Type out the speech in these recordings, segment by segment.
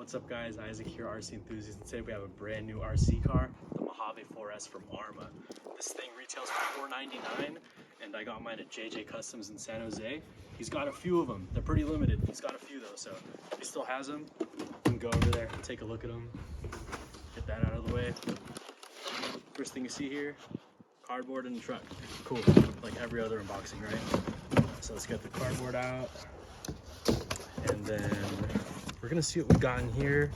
What's up guys, Isaac here, RC Enthusiast, and today we have a brand new RC car, the Mojave 4S from Arrma. This thing retails for $499 and I got mine at JJ Customs in San Jose. He's got a few of them, they're pretty limited, he's got a few though, so if he still has them, you can go over there and take a look at them. Get that out of the way. First thing you see here, cardboard in the truck. Cool, like every other unboxing, right? So let's get the cardboard out, and then we're gonna see what we got in here.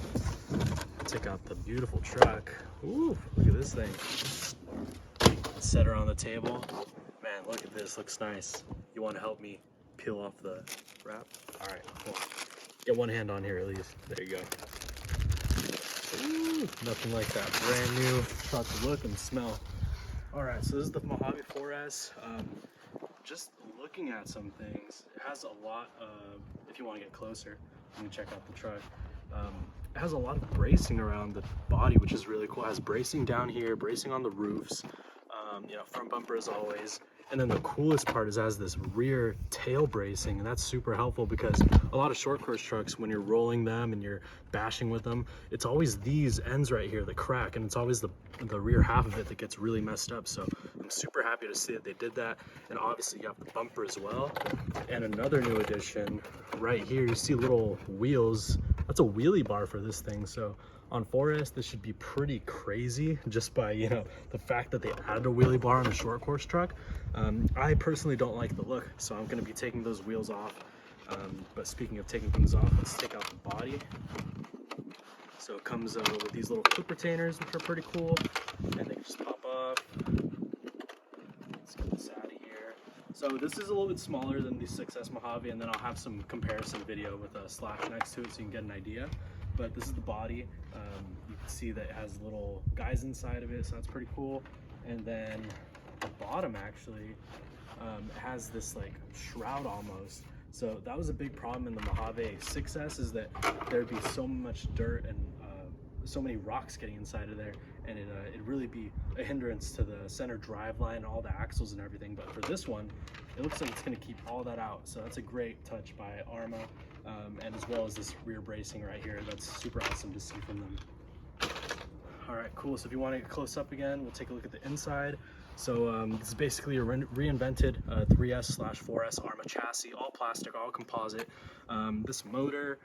Take out the beautiful truck. Ooh, look at this thing. Set her on the table. Man, look at this, looks nice. You wanna help me peel off the wrap? All right, cool. Get one hand on here at least. There you go. Ooh, nothing like that brand new truck look and smell. All right, so this is the Mojave 4S. Just looking at some things, it has a lot of, if you want to get closer, you can check out the truck. It has a lot of bracing around the body, which is really cool. It has bracing down here, bracing on the roofs, you know, front bumper as always. And then the coolest part is it has this rear tail bracing, and that's super helpful because a lot of short course trucks, when you're rolling them and you're bashing with them, it's always these ends right here that crack, and it's always the rear half of it that gets really messed up. So I'm super happy to see that they did that. And obviously you have the bumper as well. And another new addition right here, you see little wheels. That's a wheelie bar for this thing. So on 4S, this should be pretty crazy just by, you know, the fact that they added a wheelie bar on a short course truck. I personally don't like the look, so I'm gonna be taking those wheels off. But speaking of taking things off, let's take out the body. So it comes with these little clip retainers, which are pretty cool, and they can just pop off. Let's get this out of here. So this is a little bit smaller than the 6S Mojave, and then I'll have some comparison video with a slash next to it so you can get an idea. But this is the body. You can see that it has little guys inside of it, so that's pretty cool. And then the bottom actually has this like shroud almost. So that was a big problem in the Mojave 6S, is that there'd be so much dirt and so many rocks getting inside of there, and it'd really be a hindrance to the center drive line and all the axles and everything. But for this one, it looks like it's going to keep all that out, so that's a great touch by Arrma, and as well as this rear bracing right here. That's super awesome to see from them. All right, cool. So if you want to get close up again, we'll take a look at the inside. So this is basically a reinvented 3S/4S Arrma chassis, all plastic, all composite. This motor,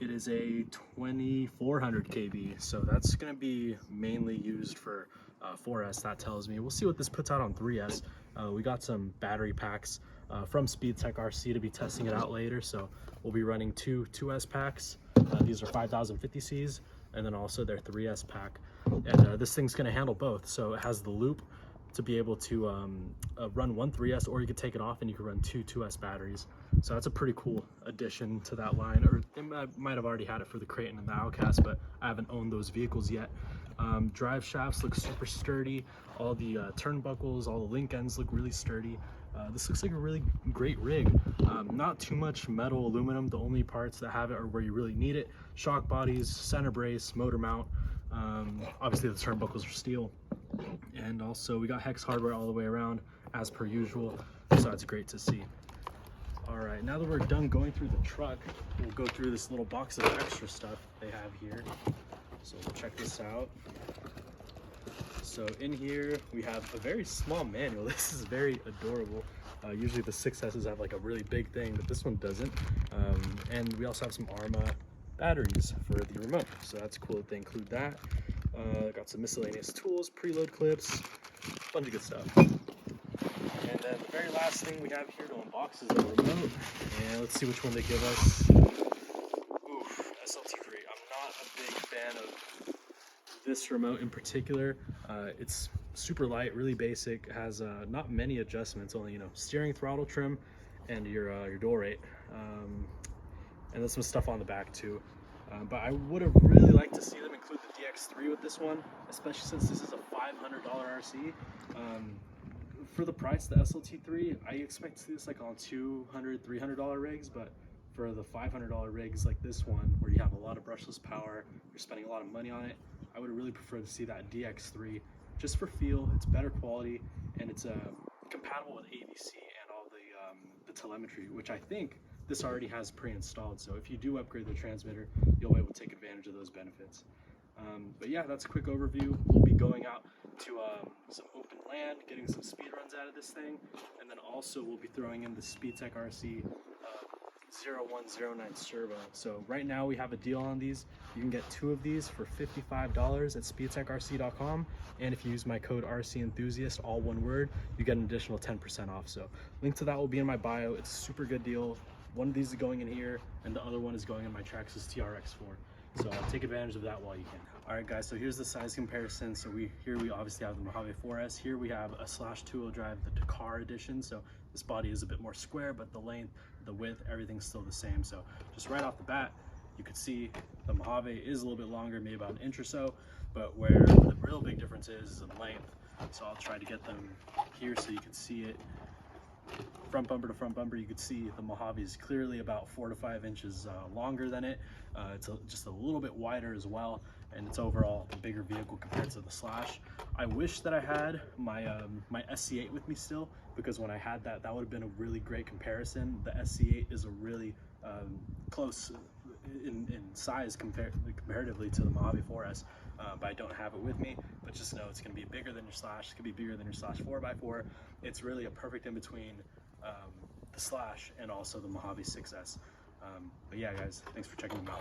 it is a 2400 kV, so that's going to be mainly used for 4S, that tells me. We'll see what this puts out on 3S. We got some battery packs from SpeedTech RC to be testing it out later, so we'll be running two 2S packs. These are 5050Cs, and then also their 3S pack. And this thing's going to handle both, so it has the loop to be able to run one 3S, or you could take it off and you could run two 2S batteries. So that's a pretty cool addition to that line. Or they might have already had it for the Creighton and the Outcast, but I haven't owned those vehicles yet. Drive shafts look super sturdy. All the turnbuckles, all the link ends look really sturdy. This looks like a really great rig. Not too much metal, aluminum. The only parts that have it are where you really need it. Shock bodies, center brace, motor mount. Obviously the turnbuckles are steel. And also we got hex hardware all the way around as per usual, so that's great to see. All right, now that we're done going through the truck, we'll go through this little box of extra stuff they have here. So we'll check this out. So in here we have a very small manual. This is very adorable. Usually the 6S's have like a really big thing, but this one doesn't. And we also have some Arrma batteries for the remote, so that's cool that they include that. Got some miscellaneous tools, preload clips, bunch of good stuff. And then the very last thing we have here to unbox is the remote, and let's see which one they give us. Oof, SLT3. I'm not a big fan of this remote in particular. It's super light, really basic. It has not many adjustments, only, you know, steering, throttle trim, and your door rate. And there's some stuff on the back too. But I would have really liked to see them include the DX3 with this one, especially since this is a $500 RC. For the price, the SLT3, I expect to see this like on $200, $300 rigs, but for the $500 rigs like this one, where you have a lot of brushless power, you're spending a lot of money on it, I would really prefer to see that DX3 just for feel. It's better quality, and it's compatible with AVC and all the telemetry, which I think this already has pre-installed. So if you do upgrade the transmitter, you'll be able to take advantage of those benefits. But yeah, that's a quick overview. We'll be going out to some open land, getting some speed runs out of this thing, and then also we'll be throwing in the SpeedTech RC 0109 servo. So right now we have a deal on these. You can get 2 of these for $55 at speedtechrc.com, and if you use my code RC Enthusiast, all one word, you get an additional 10% off. So link to that will be in my bio. It's a super good deal. One of these is going in here, and the other one is going in my Traxxas TRX4. So take advantage of that while you can. All right, guys, so here's the size comparison. So here we obviously have the Mojave 4S. Here we have a / two-wheel drive, the Dakar edition. So this body is a bit more square, but the length, the width, everything's still the same. So just right off the bat, you could see the Mojave is a little bit longer, maybe about an inch or so, but where the real big difference is in length. So I'll try to get them here so you can see it. Front bumper to front bumper, you could see the Mojave is clearly about 4 to 5 inches longer than it. It's just a little bit wider as well, and it's overall a bigger vehicle compared to the Slash. I wish that I had my my SC8 with me still, because when I had that, that would have been a really great comparison. The SC8 is a really close in size comparatively to the Mojave 4S, but I don't have it with me. But just know it's going to be bigger than your Slash. It's going to be bigger than your Slash 4x4. It's really a perfect in between the Slash and also the Mojave 6S. But yeah, guys, thanks for checking them out.